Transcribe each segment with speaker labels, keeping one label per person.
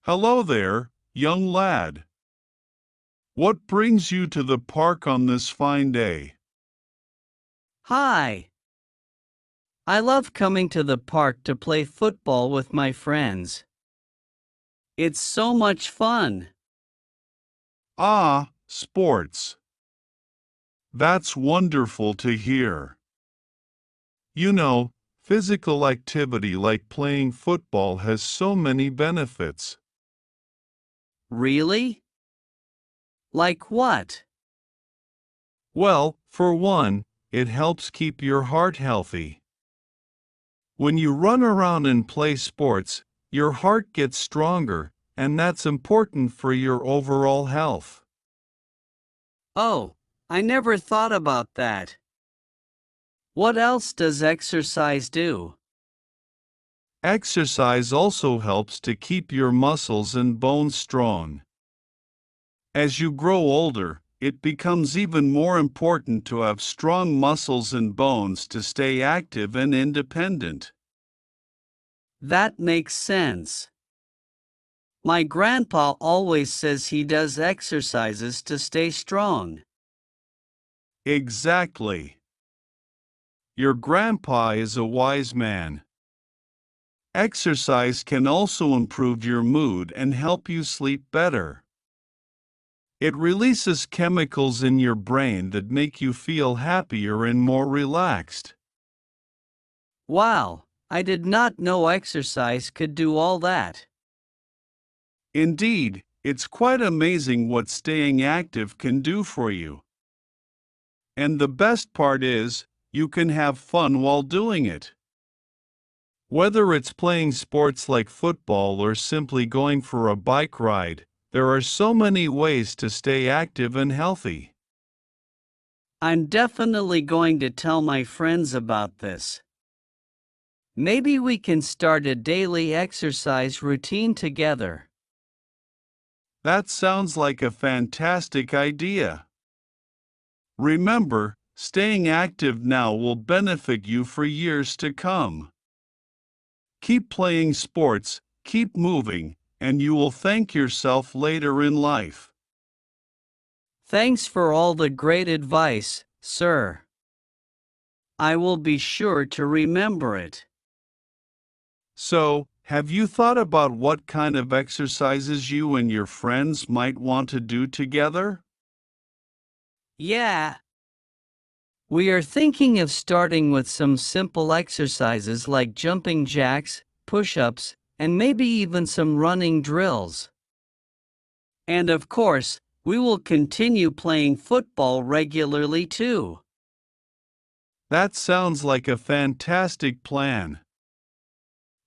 Speaker 1: Hello there, young lad. What brings you to the park on this fine day?
Speaker 2: Hi. I love coming to the park to play football with my friends. It's so much fun.
Speaker 1: Ah, sports. That's wonderful to hear. You know, physical activity like playing football has so many benefits.
Speaker 2: Really? Like what?
Speaker 1: Well, for one, it helps keep your heart healthy. When you run around and play sports, your heart gets stronger, and that's important for your overall health.
Speaker 2: Oh, I never thought about that. What else does exercise do?
Speaker 1: Exercise also helps to keep your muscles and bones strong. As you grow older, it becomes even more important to have strong muscles and bones to stay active and independent.
Speaker 2: That makes sense. My grandpa always says he does exercises to stay strong.
Speaker 1: Exactly. Your grandpa is a wise man. Exercise can also improve your mood and help you sleep better. It releases chemicals in your brain that make you feel happier and more relaxed.
Speaker 2: Wow, I did not know exercise could do all that.
Speaker 1: Indeed, it's quite amazing what staying active can do for you. And the best part is, you can have fun while doing it. Whether it's playing sports like football or simply going for a bike ride, there are so many ways to stay active and healthy.
Speaker 2: I'm definitely going to tell my friends about this. Maybe we can start a daily exercise routine together.
Speaker 1: That sounds like a fantastic idea. Remember, staying active now will benefit you for years to come. Keep playing sports, keep moving, and you will thank yourself later in life.
Speaker 2: Thanks for all the great advice, sir. I will be sure to remember it.
Speaker 1: So, have you thought about what kind of exercises you and your friends might want to do together?
Speaker 2: Yeah. We are thinking of starting with some simple exercises like jumping jacks, push-ups, and maybe even some running drills. And of course, we will continue playing football regularly too.
Speaker 1: That sounds like a fantastic plan.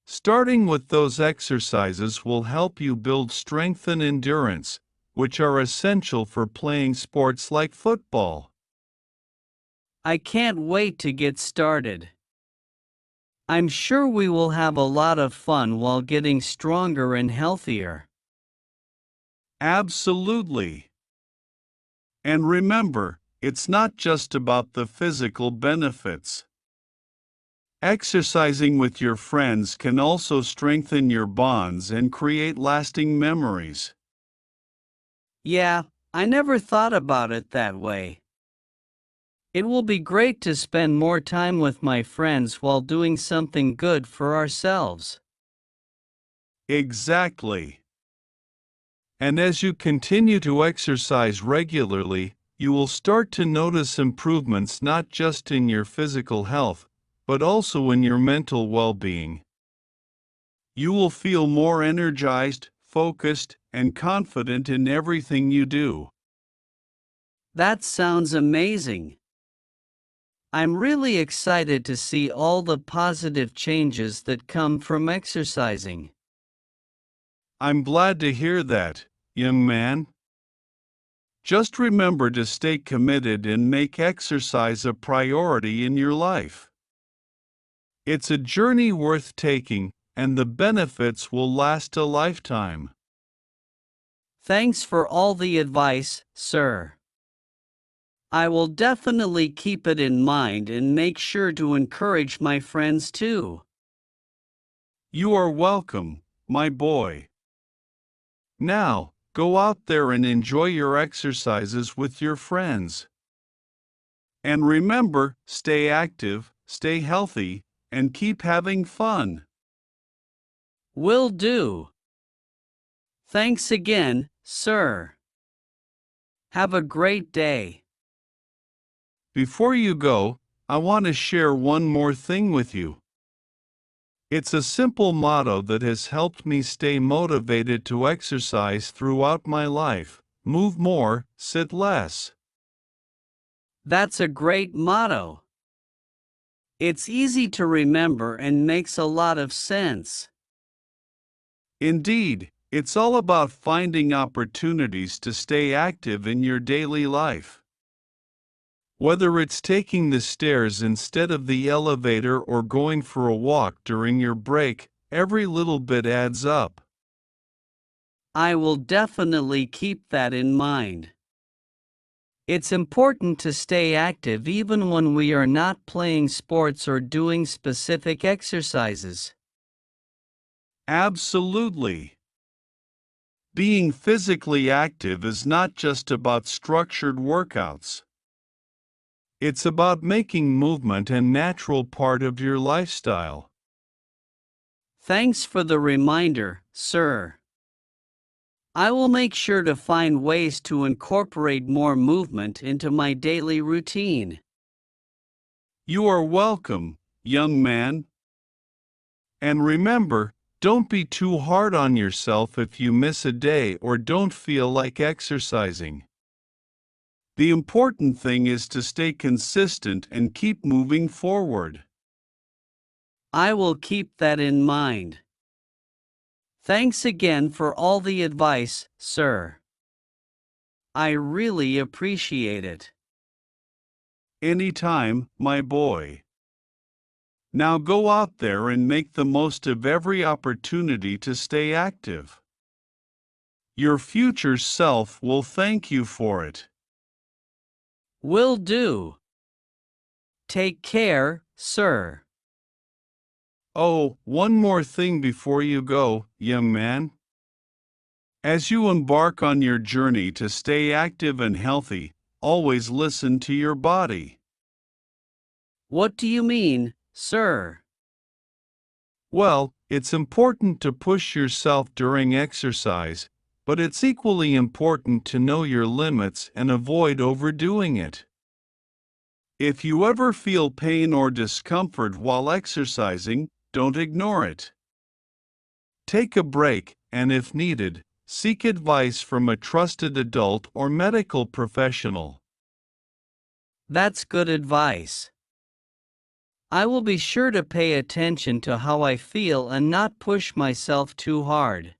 Speaker 1: Starting with those exercises will help you build strength and endurance, which are essential for playing sports like football.
Speaker 2: I can't wait to get started. I'm sure we will have a lot of fun while getting stronger and healthier.
Speaker 1: Absolutely. And remember, it's not just about the physical benefits. Exercising with your friends can also strengthen your bonds and create lasting memories.
Speaker 2: Yeah, I never thought about it that way. It will be great to spend more time with my friends while doing something good for ourselves.
Speaker 1: Exactly. And as you continue to exercise regularly, you will start to notice improvements not just in your physical health, but also in your mental well-being. You will feel more energized, focused, and confident in everything you do.
Speaker 2: That sounds amazing. I'm really excited to see all the positive changes that come from exercising.
Speaker 1: I'm glad to hear that, young man. Just remember to stay committed and make exercise a priority in your life. It's a journey worth taking, and the benefits will last a lifetime.
Speaker 2: Thanks for all the advice, sir. I will definitely keep it in mind and make sure to encourage my friends too.
Speaker 1: You are welcome, my boy. Now, go out there and enjoy your exercises with your friends. And remember, stay active, stay healthy, and keep having fun.
Speaker 2: Will do. Thanks again, sir. Have a great day.
Speaker 1: Before you go, I want to share one more thing with you. It's a simple motto that has helped me stay motivated to exercise throughout my life: move more, sit less.
Speaker 2: That's a great motto. It's easy to remember and makes a lot of sense.
Speaker 1: Indeed, it's all about finding opportunities to stay active in your daily life. Whether it's taking the stairs instead of the elevator or going for a walk during your break, every little bit adds up.
Speaker 2: I will definitely keep that in mind. It's important to stay active even when we are not playing sports or doing specific exercises.
Speaker 1: Absolutely. Being physically active is not just about structured workouts. It's about making movement a natural part of your lifestyle.
Speaker 2: Thanks for the reminder, sir. I will make sure to find ways to incorporate more movement into my daily routine.
Speaker 1: You are welcome, young man. And remember, don't be too hard on yourself if you miss a day or don't feel like exercising. The important thing is to stay consistent and keep moving forward.
Speaker 2: I will keep that in mind. Thanks again for all the advice, sir. I really appreciate it.
Speaker 1: Anytime, my boy. Now go out there and make the most of every opportunity to stay active. Your future self will thank you for it.
Speaker 2: Will do. Take care, sir.
Speaker 1: Oh, one more thing before you go, young man. As you embark on your journey to stay active and healthy, always listen to your body.
Speaker 2: What do you mean, sir?
Speaker 1: Well, it's important to push yourself during exercise, but it's equally important to know your limits and avoid overdoing it. If you ever feel pain or discomfort while exercising, don't ignore it. Take a break, and if needed, seek advice from a trusted adult or medical professional.
Speaker 2: That's good advice. I will be sure to pay attention to how I feel and not push myself too hard.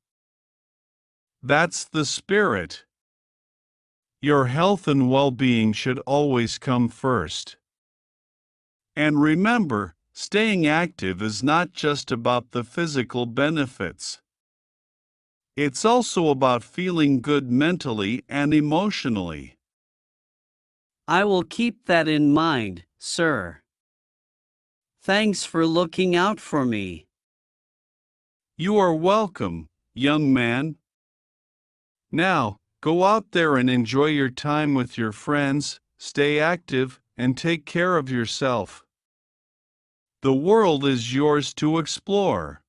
Speaker 1: That's the spirit. Your health and well-being should always come first. And remember, staying active is not just about the physical benefits. It's also about feeling good mentally and emotionally.
Speaker 2: I will keep that in mind, sir. Thanks for looking out for me.
Speaker 1: You are welcome, young man. Now, go out there and enjoy your time with your friends, stay active, and take care of yourself. The world is yours to explore.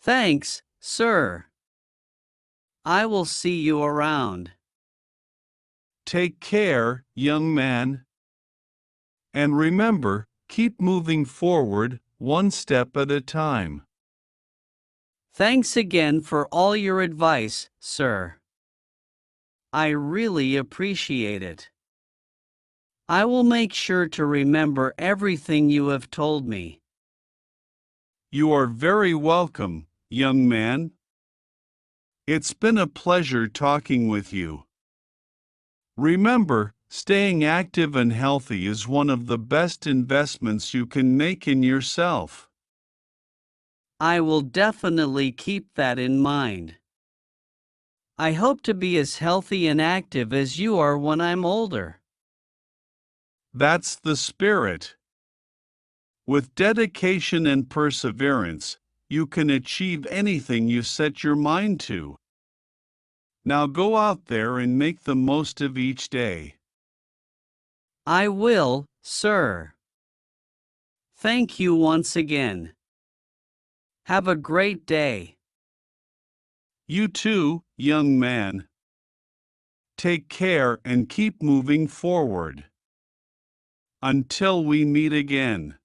Speaker 2: Thanks, sir. I will see you around.
Speaker 1: Take care, young man. And remember, keep moving forward, one step at a time.
Speaker 2: Thanks again for all your advice, sir. I really appreciate it. I will make sure to remember everything you have told me.
Speaker 1: You are very welcome, young man. It's been a pleasure talking with you. Remember, staying active and healthy is one of the best investments you can make in yourself.
Speaker 2: I will definitely keep that in mind. I hope to be as healthy and active as you are when I'm older.
Speaker 1: That's the spirit. With dedication and perseverance, you can achieve anything you set your mind to. Now go out there and make the most of each day.
Speaker 2: I will, sir. Thank you once again. Have a great day.
Speaker 1: You too, young man. Take care and keep moving forward. Until we meet again.